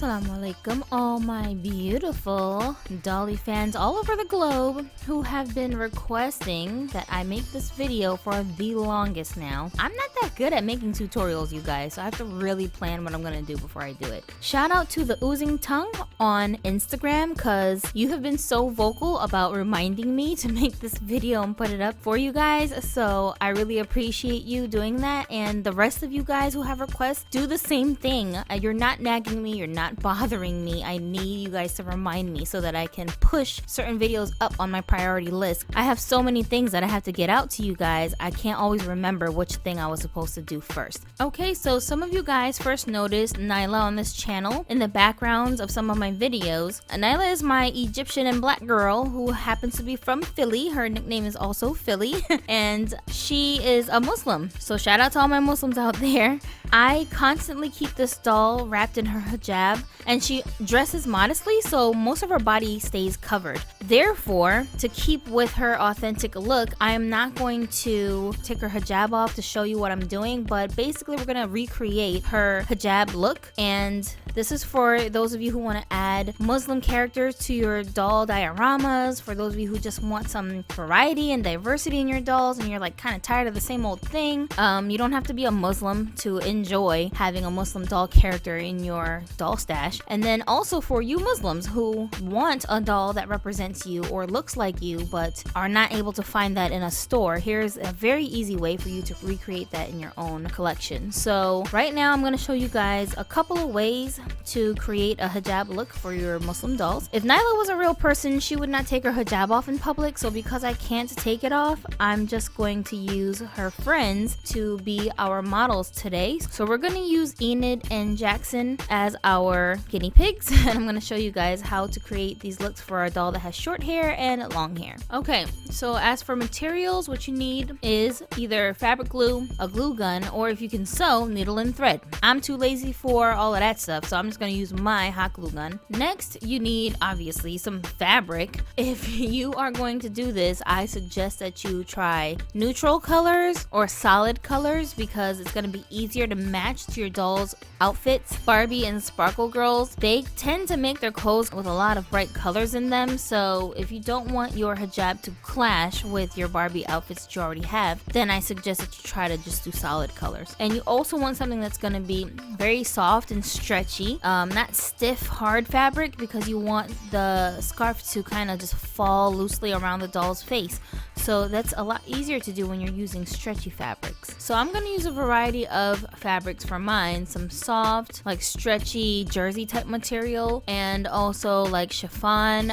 Assalamu alaikum, all my beautiful Dolly fans all over the globe who have been requesting that I make this video for the longest now. I'm not that good at making tutorials, you guys, so I have to really plan what I'm gonna do before I do it. Shout out to the Oozing Tongue on Instagram, because you have been so vocal about reminding me to make this video and put it up for you guys, so I really appreciate you doing that. And the rest of you guys who have requests, do the same thing. You're not nagging me, you're not bothering me. I need you guys to remind me so that I can push certain videos up on my priority list. I have so many things that I have to get out to you guys, I can't always remember which thing I was supposed to do first. Okay, so some of you guys first noticed Nyla on this channel in the backgrounds of some of my videos. Nyla is my Egyptian and black girl who happens to be from Philly. Her nickname is also Philly and she is a Muslim. So shout out to all my Muslims out there. I constantly keep this doll wrapped in her hijab, and she dresses modestly, so most of her body stays covered. Therefore, to keep with her authentic look, I am not going to take her hijab off to show you what I'm doing, but basically we're gonna recreate her hijab look. And this is for those of you who want to add Muslim characters to your doll dioramas, for those of you who just want some variety and diversity in your dolls and you're like kind of tired of the same old thing. You don't have to be a Muslim to enjoy having a Muslim doll character in your doll stash. And then also for you Muslims who want a doll that represents you or looks like you but are not able to find that in a store, here's a very easy way for you to recreate that in your own collection. So right now I'm going to show you guys a couple of ways to create a hijab look for your Muslim dolls. If Nyla was a real person, she would not take her hijab off in public, so because I can't take it off, I'm just going to use her friends to be our models today. So we're going to use Enid and Jackson as our guinea pigs, and I'm going to show you guys how to create these looks for a doll that has short hair and long hair. Okay, so as for materials, what you need is either fabric glue, a glue gun, or if you can sew, needle and thread. I'm too lazy for all of that stuff, so I'm just going to use my hot glue gun. Next, you need obviously some fabric. If you are going to do this, I suggest that you try neutral colors or solid colors because it's going to be easier to match to your doll's outfits. Barbie and Sparkle Girls, they tend to make their clothes with a lot of bright colors in them, so if you don't want your hijab to clash with your Barbie outfits that you already have, then I suggest that you try to just do solid colors. And you also want something that's going to be very soft and stretchy, not stiff hard fabric, because you want the scarf to kind of just fall loosely around the doll's face. So that's a lot easier to do when you're using stretchy fabrics. So I'm going to use a variety of fabrics for mine, some soft, like stretchy jersey type material, and also like chiffon.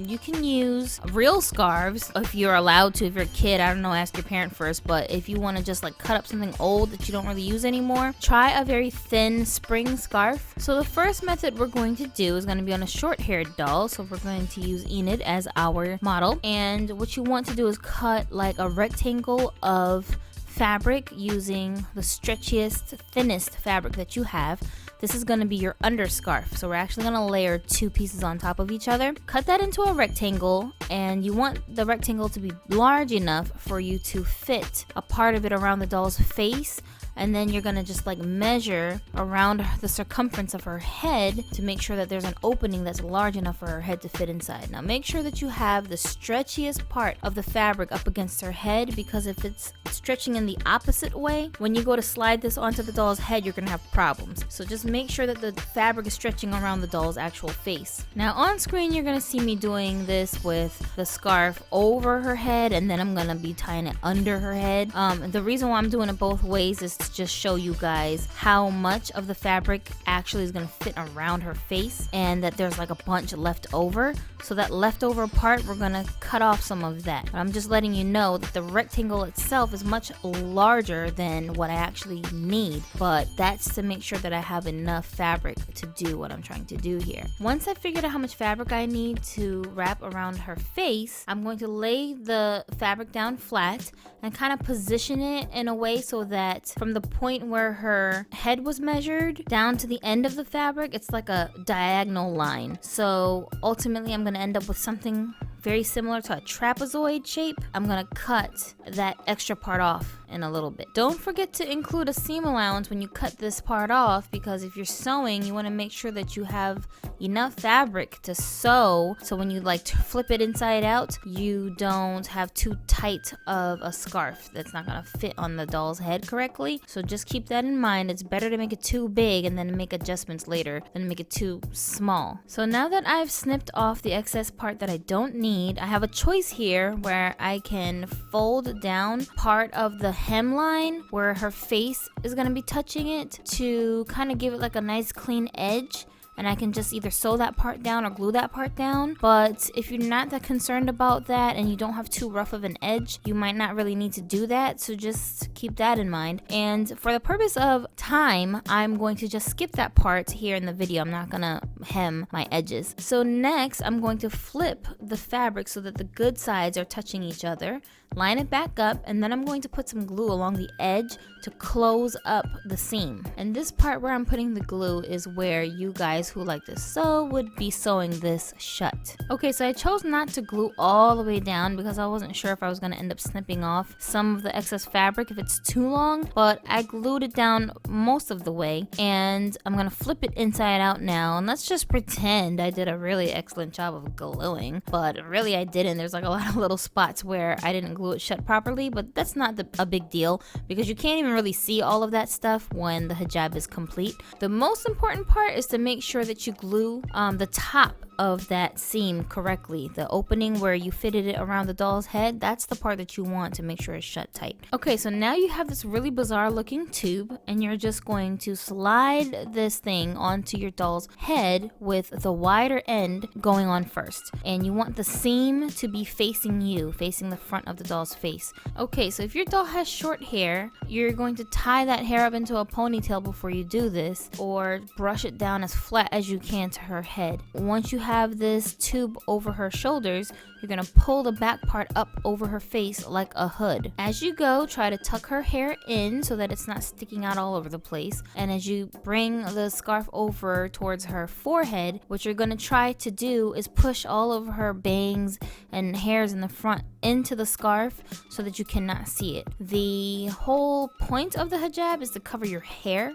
You can use real scarves if you're allowed to. If you're a kid, I don't know, ask your parent first, but if you want to just like cut up something old that you don't really use anymore, try a very thin spring scarf. So the first method we're going to do is going to be on a short haired doll, so we're going to use Enid as our model. And what you want to do is cut like a rectangle of fabric using the stretchiest, thinnest fabric that you have. This is going to be your underscarf, so we're actually going to layer two pieces on top of each other. Cut that into a rectangle, and you want the rectangle to be large enough for you to fit a part of it around the doll's face. And then you're gonna just like measure around the circumference of her head to make sure that there's an opening that's large enough for her head to fit inside. Now make sure that you have the stretchiest part of the fabric up against her head, because if it's stretching in the opposite way, when you go to slide this onto the doll's head, you're gonna have problems. So just make sure that the fabric is stretching around the doll's actual face. Now on screen, you're gonna see me doing this with the scarf over her head, and then I'm gonna be tying it under her head. The reason why I'm doing it both ways is to just show you guys how much of the fabric actually is going to fit around her face, and that there's like a bunch left over. So that leftover part, we're going to cut off some of that. But I'm just letting you know that the rectangle itself is much larger than what I actually need, but that's to make sure that I have enough fabric to do what I'm trying to do here. Once I figured out how much fabric I need to wrap around her face, I'm going to lay the fabric down flat and kind of position it in a way so that from the point where her head was measured down to the end of the fabric, it's like a diagonal line. So ultimately I'm going to end up with something very similar to a trapezoid shape. I'm going to cut that extra part off in a little bit. Don't forget to include a seam allowance when you cut this part off, because if you're sewing, you want to make sure that you have enough fabric to sew, so when you like flip it inside out, you don't have too tight of a scarf that's not gonna fit on the doll's head correctly. So just keep that in mind. It's better to make it too big and then make adjustments later than make it too small. So now that I've snipped off the excess part that I don't need, I have a choice here where I can fold down part of the hemline where her face is gonna be touching it to kind of give it like a nice clean edge. And I can just either sew that part down or glue that part down. But if you're not that concerned about that and you don't have too rough of an edge, you might not really need to do that. So just keep that in mind. And for the purpose of time, I'm going to just skip that part here in the video. I'm not gonna hem my edges. So next, I'm going to flip the fabric so that the good sides are touching each other. Line it back up, and then I'm going to put some glue along the edge to close up the seam. And this part where I'm putting the glue is where you guys who like to sew would be sewing this shut. Okay, so I chose not to glue all the way down because I wasn't sure if I was going to end up snipping off some of the excess fabric if it's too long, but I glued it down most of the way, and I'm going to flip it inside out now, and let's just pretend I did a really excellent job of gluing, but really I didn't. There's like a lot of little spots where I didn't glue it shut properly, but that's not a big deal because you can't even really see all of that stuff when the hijab is complete. The most important part is to make sure that you glue the top of that seam correctly. The opening where you fitted it around the doll's head, that's the part that you want to make sure it's shut tight. Okay, so now you have this really bizarre looking tube, and you're just going to slide this thing onto your doll's head with the wider end going on first. And you want the seam to be facing you, facing the front of the doll's face. Okay, so if your doll has short hair, you're going to tie that hair up into a ponytail before you do this, or brush it down as flat as you can to her head. Once you have this tube over her shoulders, you're gonna pull the back part up over her face like a hood. As you go, try to tuck her hair in so that it's not sticking out all over the place. And as you bring the scarf over towards her forehead, what you're gonna try to do is push all of her bangs and hairs in the front into the scarf so that you cannot see it. The whole point of the hijab is to cover your hair.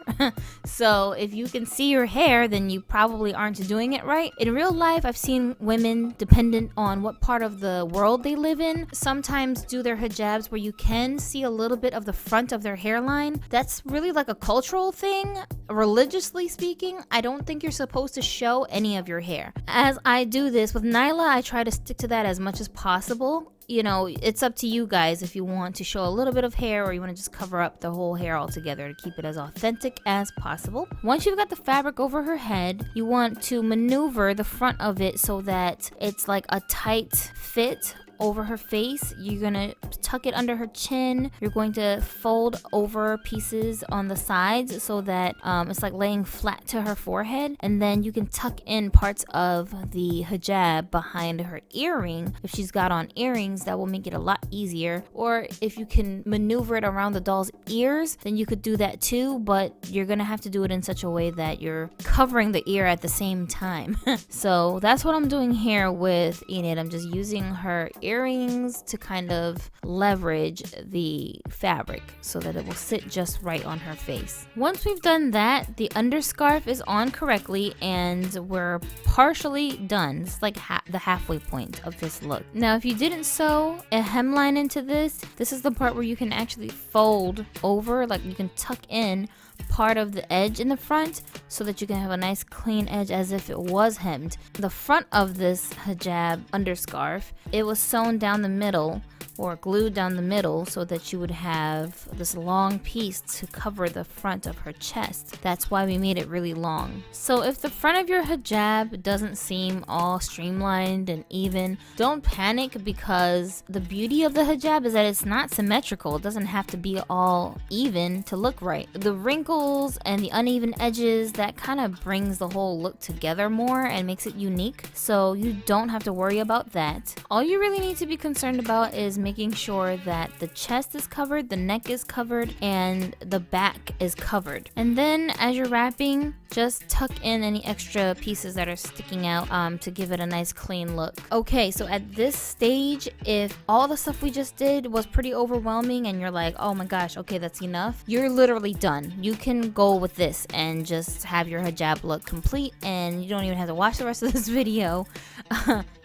So if you can see your hair, then you probably aren't doing it right. In real life, I've seen women, dependent on what part of the world they live in, sometimes do their hijabs where you can see a little bit of the front of their hairline. That's really like a cultural thing. Religiously speaking, I don't think you're supposed to show any of your hair. As I do this with Nyla, I try to stick to that as much as possible. You know, it's up to you guys if you want to show a little bit of hair or you want to just cover up the whole hair altogether to keep it as authentic as possible. Once you've got the fabric over her head, you want to maneuver the front of it so that it's like a tight fit over her face. You're gonna tuck it under her chin. You're going to fold over pieces on the sides so that it's like laying flat to her forehead, and then you can tuck in parts of the hijab behind her earring. If she's got on earrings, that will make it a lot easier. Or if you can maneuver it around the doll's ears, then you could do that too, but you're gonna have to do it in such a way that you're covering the ear at the same time. So that's what I'm doing here with Enid. I'm just using her earrings to kind of leverage the fabric so that it will sit just right on her face. Once we've done that, the underscarf is on correctly and we're partially done. It's like the halfway point of this look. Now, if you didn't sew a hemline into this, this is the part where you can actually fold over, like you can tuck in part of the edge in the front so that you can have a nice clean edge as if it was hemmed. The front of this hijab underscarf, it was sewn down the middle or glued down the middle so that you would have this long piece to cover the front of her chest. That's why we made it really long. So if the front of your hijab doesn't seem all streamlined and even, don't panic, because the beauty of the hijab is that it's not symmetrical. It doesn't have to be all even to look right. The wrinkles and the uneven edges, that kind of brings the whole look together more and makes it unique. So you don't have to worry about that. All you really need to be concerned about is making making sure that the chest is covered, the neck is covered, and the back is covered. And then as you're wrapping, just tuck in any extra pieces that are sticking out to give it a nice clean look. Okay, so at this stage, if all the stuff we just did was pretty overwhelming and you're like, oh my gosh, okay, that's enough, you're literally done. You can go with this and just have your hijab look complete, and you don't even have to watch the rest of this video.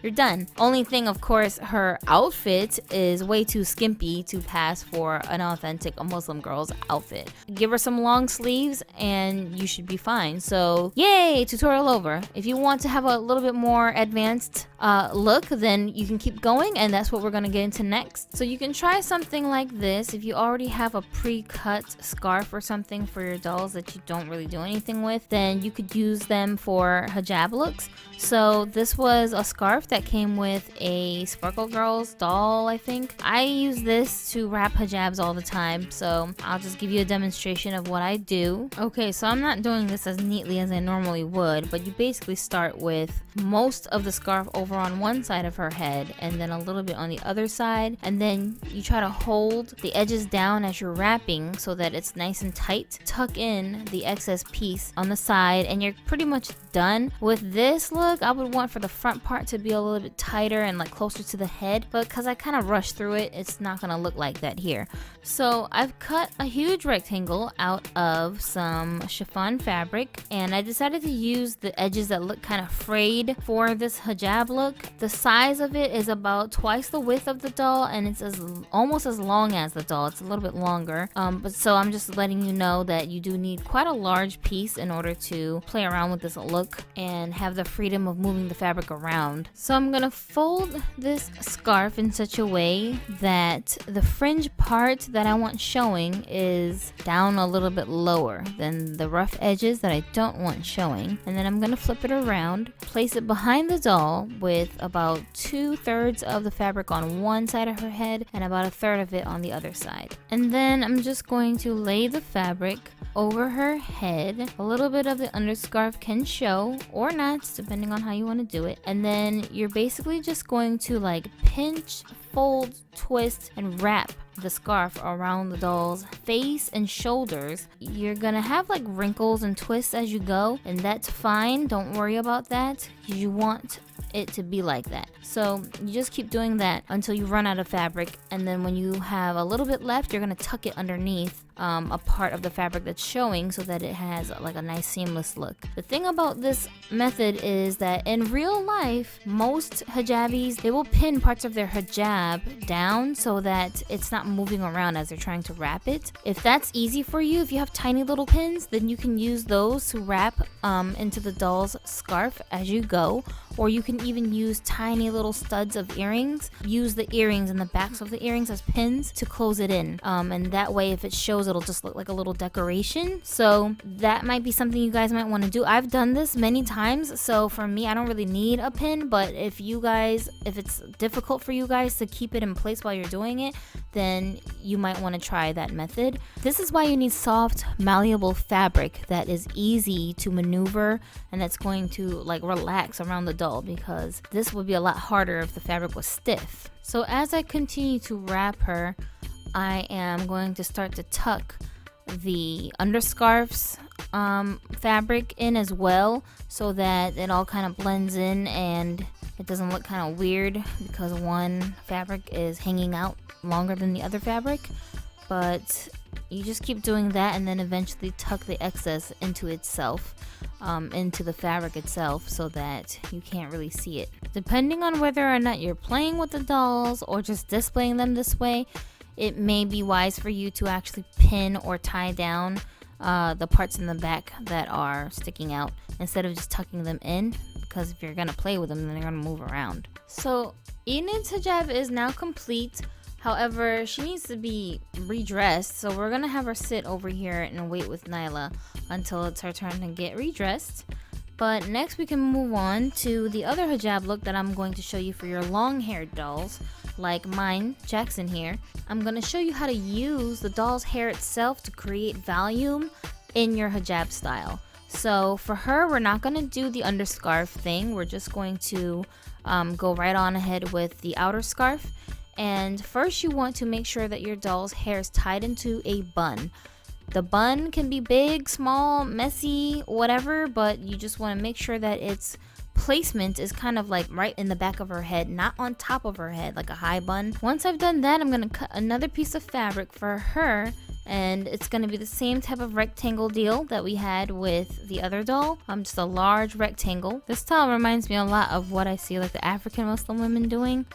You're done. Only thing, of course, her outfit is way too skimpy to pass for an authentic Muslim girl's outfit. Give her some long sleeves and you should be fine. So yay, tutorial over. If you want to have a little bit more advanced look, then you can keep going, and that's what we're gonna get into next. So you can try something like this. If you already have a pre-cut scarf or something for your dolls that you don't really do anything with, then you could use them for hijab looks. So this was a scarf that came with a Sparkle Girls doll, I think. I use this to wrap hijabs all the time, so I'll just give you a demonstration of what I do. Okay, so I'm not doing this as neatly as I normally would, but you basically start with most of the scarf over on one side of her head and then a little bit on the other side, and then you try to hold the edges down as you're wrapping so that it's nice and tight. Tuck in the excess piece on the side and you're pretty much done. With this look, I would want for the front part to be a little bit tighter and like closer to the head, but because I kind of rushed through it, it's not gonna look like that here. So I've cut a huge rectangle out of some chiffon fabric, and I decided to use the edges that look kind of frayed for this hijab look. The size of it is about twice the width of the doll, and it's almost as long as the doll. It's a little bit longer, but so I'm just letting you know that you do need quite a large piece in order to play around with this look and have the freedom of moving the fabric around. So I'm gonna fold this scarf in such a way that the fringe part that I want showing is down a little bit lower than the rough edges that I don't want showing. And then I'm gonna flip it around, place it behind the doll with about 2/3 of the fabric on one side of her head and about 1/3 of it on the other side. And then I'm just going to lay the fabric over her head. A little bit of the underscarf can show or not, depending on how you want to do it. And then you're basically just going to like pinch, fold, twist, and wrap the scarf around the doll's face and shoulders. You're gonna have like wrinkles and twists as you go, and that's fine. Don't worry about that. You want it to be like that. So you just keep doing that until you run out of fabric, and then when you have a little bit left, you're gonna tuck it underneath a part of the fabric that's showing so that it has like a nice seamless look. The thing about this method is that in real life, most hijabis, they will pin parts of their hijab down so that it's not moving around as they're trying to wrap it. If that's easy for you, if you have tiny little pins, then you can use those to wrap into the doll's scarf as you go. Or you can even use tiny little studs of earrings. Use the earrings and the backs of the earrings as pins to close it in. And that way, if it shows, it'll just look like a little decoration. So that might be something you guys might want to do. I've done this many times, so for me, I don't really need a pin. But if it's difficult for you guys to keep it in place while you're doing it, then you might want to try that method. This is why you need soft, malleable fabric that is easy to maneuver and that's going to like relax around the doll, because this would be a lot harder if the fabric was stiff. So as I continue to wrap her, I am going to start to tuck the underscarf's fabric in as well, so that it all kind of blends in and it doesn't look kind of weird because one fabric is hanging out longer than the other fabric. But you just keep doing that and then eventually tuck the excess into itself, into the fabric itself, so that you can't really see it. Depending on whether or not you're playing with the dolls or just displaying them this way, it may be wise for you to actually pin or tie down the parts in the back that are sticking out instead of just tucking them in, because if you're gonna play with them, then they're gonna move around. So Enid's hijab is now complete. However, she needs to be redressed, so we're gonna have her sit over here and wait with Nyla until it's her turn to get redressed. But next we can move on to the other hijab look that I'm going to show you for your long-haired dolls, like mine, Jackson here. I'm gonna show you how to use the doll's hair itself to create volume in your hijab style. So for her, we're not gonna do the underscarf thing. We're just going to go right on ahead with the outer scarf. And first you want to make sure that your doll's hair is tied into a bun. The bun can be big, small, messy, whatever, but you just want to make sure that its placement is kind of like right in the back of her head, not on top of her head like a high bun. Once I've done that, I'm gonna cut another piece of fabric for her, and it's gonna be the same type of rectangle deal that we had with the other doll. Just a large rectangle. This style reminds me a lot of what I see like the African Muslim women doing,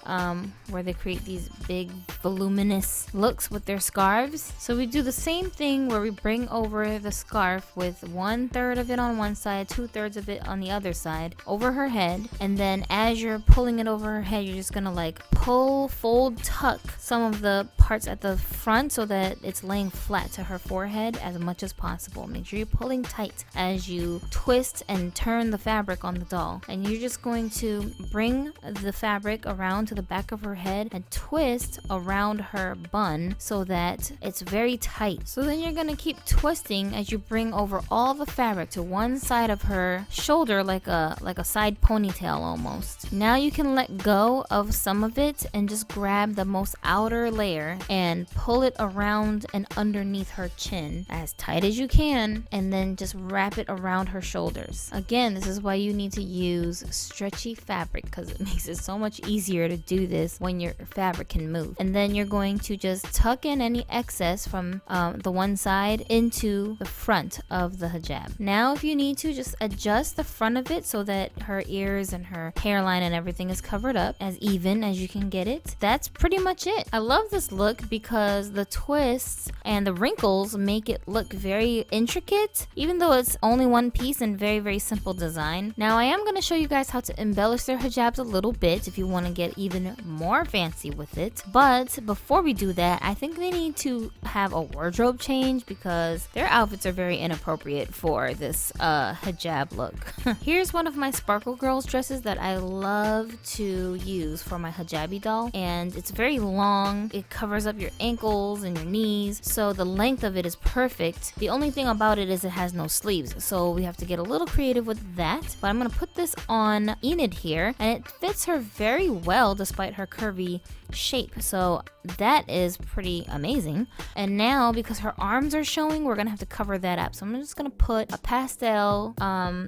where they create these big voluminous looks with their scarves. So we do the same thing where we bring over the scarf with 1/3 of it on one side, 2/3 of it on the other side over her head, and then as you're pulling it over her head, you're just gonna like pull, fold, tuck some of the parts at the front so that it's laying flat to her forehead as much as possible. Make sure you're pulling tight as you twist and turn the fabric on the doll, and you're just going to bring the fabric around to the back of her head and twist around her bun so that it's very tight. So then you're gonna keep twisting as you bring over all the fabric to one side of her shoulder, like a side ponytail almost. Now you can let go of some of it and just grab the most outer layer and pull it around and underneath her chin as tight as you can, and then just wrap it around her shoulders. Again, this is why you need to use stretchy fabric, because it makes it so much easier to do this when your fabric can move. And then you're going to just tuck in any excess from the one side into the front of the hijab. Now if you need to, just adjust the front of it so that her ears and her hairline and everything is covered up as even as you can get it. That's pretty much it. I love this look because the twists and the wrinkles make it look very intricate, even though it's only one piece and very, very simple design. Now I am going to show you guys how to embellish their hijabs a little bit if you want to get even more fancy with it. But before we do that, I think they need to have a wardrobe change because their outfits are very inappropriate for this hijab look. Here's one of my Sparkle Girls dresses that I love to use for my hijabi doll, and it's very long. It covers up your ankles and your knees, so the length of it is perfect. The only thing about it is it has no sleeves, so we have to get a little creative with that. But I'm gonna put this on Enid here, and it fits her very well despite her curvy shape, so that is pretty amazing. And now because her arms are showing, we're gonna have to cover that up, so I'm just gonna put a pastel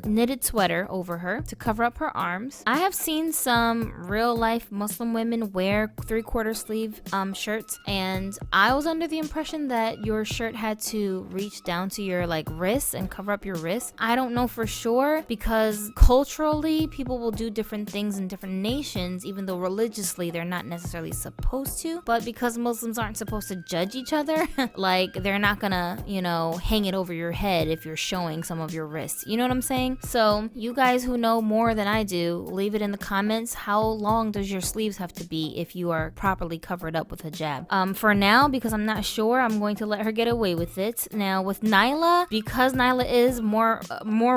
knitted sweater over her to cover up her arms. I have seen some real life Muslim women wear 3/4 sleeve shirts, and I was under the impression that your shirt had to reach down to your like wrists and cover up your wrists. I don't know for sure because culturally people will do different things in different nations, even though religiously they're not necessarily supposed to. But because Muslims aren't supposed to judge each other, like they're not gonna, you know, hang it over your head if you're showing some of your wrists. You know what I'm saying? So you guys who know more than I do, leave it in the comments. How long does your sleeves have to be if you are properly covered up with hijab? For now, because I'm not sure, I'm going to let her get away with it. Now with Nyla, because Nyla is more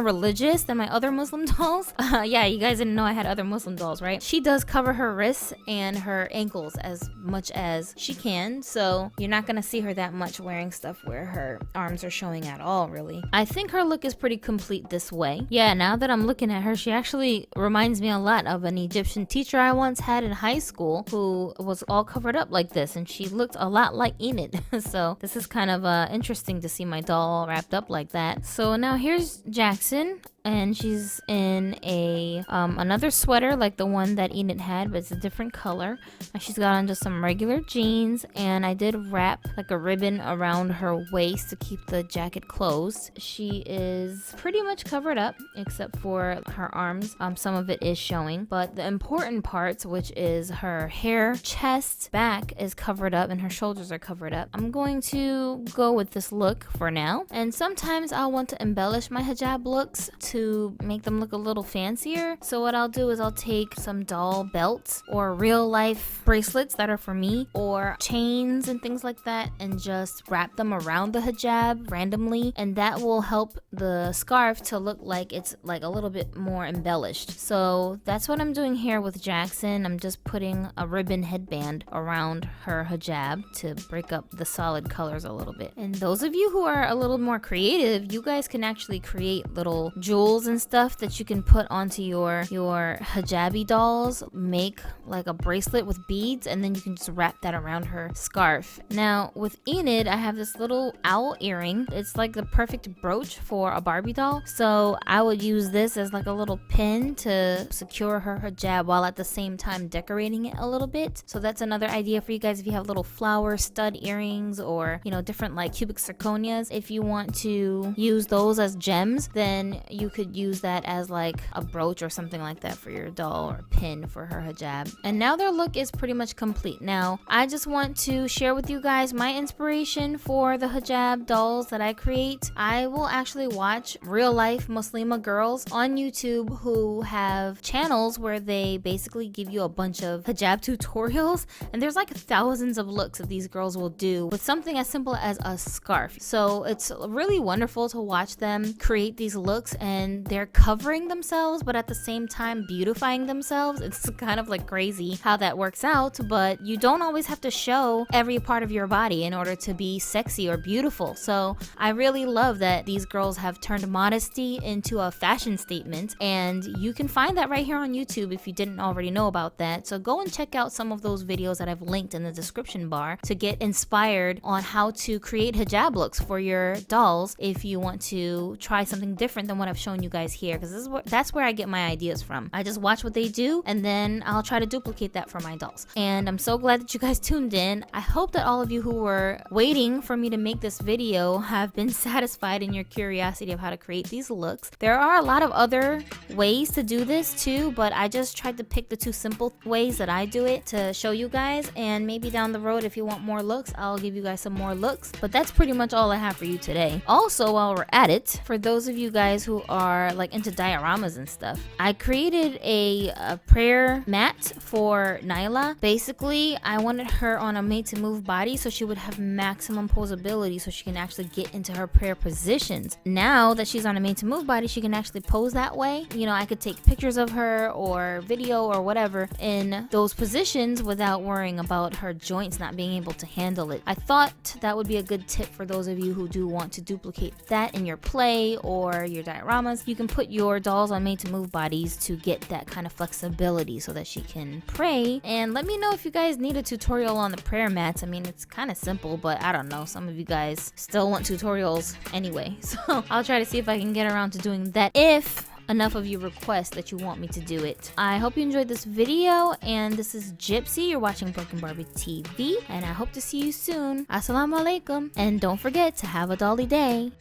religious than my other Muslim dolls. Yeah, you guys didn't know I had other Muslim dolls, right? She does cover her wrists and her ankles as much as she can, so you're not gonna see her that much wearing stuff where her arms are showing at all, really. I think her look is pretty complete this way. Yeah, now that I'm looking at her, she actually reminds me a lot of an Egyptian teacher I once had in high school who was all covered up like this, and she looked a lot like Enid. So this is kind of interesting to see my doll all wrapped up like that. So now here's Jackson, and she's in a another sweater like the one that Enid had, but it's a different color. And she's got on just some regular jeans, and I did wrap like a ribbon around her waist to keep the jacket closed. She is pretty much covered up except for her arms. Some of it is showing, but the important parts, which is her hair, chest, back, is covered up, and her shoulders are covered up. I'm going to go with this look for now, and sometimes I'll want to embellish my hijab looks to make them look a little fancier. So what I'll do is I'll take some doll belts or real life bracelets that are for me, or chains and things like that, and just wrap them around the hijab randomly, and that will help the scarf to look like it's like a little bit more embellished. So that's what I'm doing here with Jackson. I'm just putting a ribbon headband around her hijab to break up the solid colors a little bit. And those of you who are a little more creative, you guys can actually create little jewels jewels and stuff that you can put onto your hijabi dolls. Make like a bracelet with beads, and then you can just wrap that around her scarf. Now with Enid, I have this little owl earring. It's like the perfect brooch for a Barbie doll, so I would use this as like a little pin to secure her hijab while at the same time decorating it a little bit. So that's another idea for you guys if you have little flower stud earrings, or you know, different like cubic zirconias. If you want to use those as gems, then you could use that as like a brooch or something like that for your doll, or a pin for her hijab. And now their look is pretty much complete. Now I just want to share with you guys my inspiration for the hijab dolls that I create. I will actually watch real life Muslima girls on YouTube who have channels where they basically give you a bunch of hijab tutorials, and there's like thousands of looks that these girls will do with something as simple as a scarf. So it's really wonderful to watch them create these looks, and they're covering themselves but at the same time beautifying themselves. It's kind of like crazy how that works out, but you don't always have to show every part of your body in order to be sexy or beautiful. So I really love that these girls have turned modesty into a fashion statement, and you can find that right here on YouTube if you didn't already know about that. So go and check out some of those videos that I've linked in the description bar to get inspired on how to create hijab looks for your dolls if you want to try something different than what I've shown you guys here, because that's where I get my ideas from. I just watch what they do and then I'll try to duplicate that for my dolls. And I'm so glad that you guys tuned in. I hope that all of you who were waiting for me to make this video have been satisfied in your curiosity of how to create these looks. There are a lot of other ways to do this too, but I just tried to pick the two simple ways that I do it to show you guys, and maybe down the road if you want more looks, I'll give you guys some more looks. But that's pretty much all I have for you today. Also, while we're at it, for those of you guys who are like into dioramas and stuff, I created a prayer mat for Nyla. Basically, I wanted her on a made to move body so she would have maximum posability, so she can actually get into her prayer positions. Now that she's on a made to move body, she can actually pose that way. You know, I could take pictures of her or video or whatever in those positions without worrying about her joints not being able to handle it. I thought that would be a good tip for those of you who do want to duplicate that in your play or your dioramas. You can put your dolls on made to move bodies to get that kind of flexibility so that she can pray. And let me know if you guys need a tutorial on the prayer mats. I mean, it's kind of simple, but I don't know, some of you guys still want tutorials anyway. So I'll try to see if I can get around to doing that if enough of you request that you want me to do it. I hope you enjoyed this video, and this is Gypsy. You're watching Broken Barbie TV, and I hope to see you soon. Assalamu alaikum, and don't forget to have a dolly day.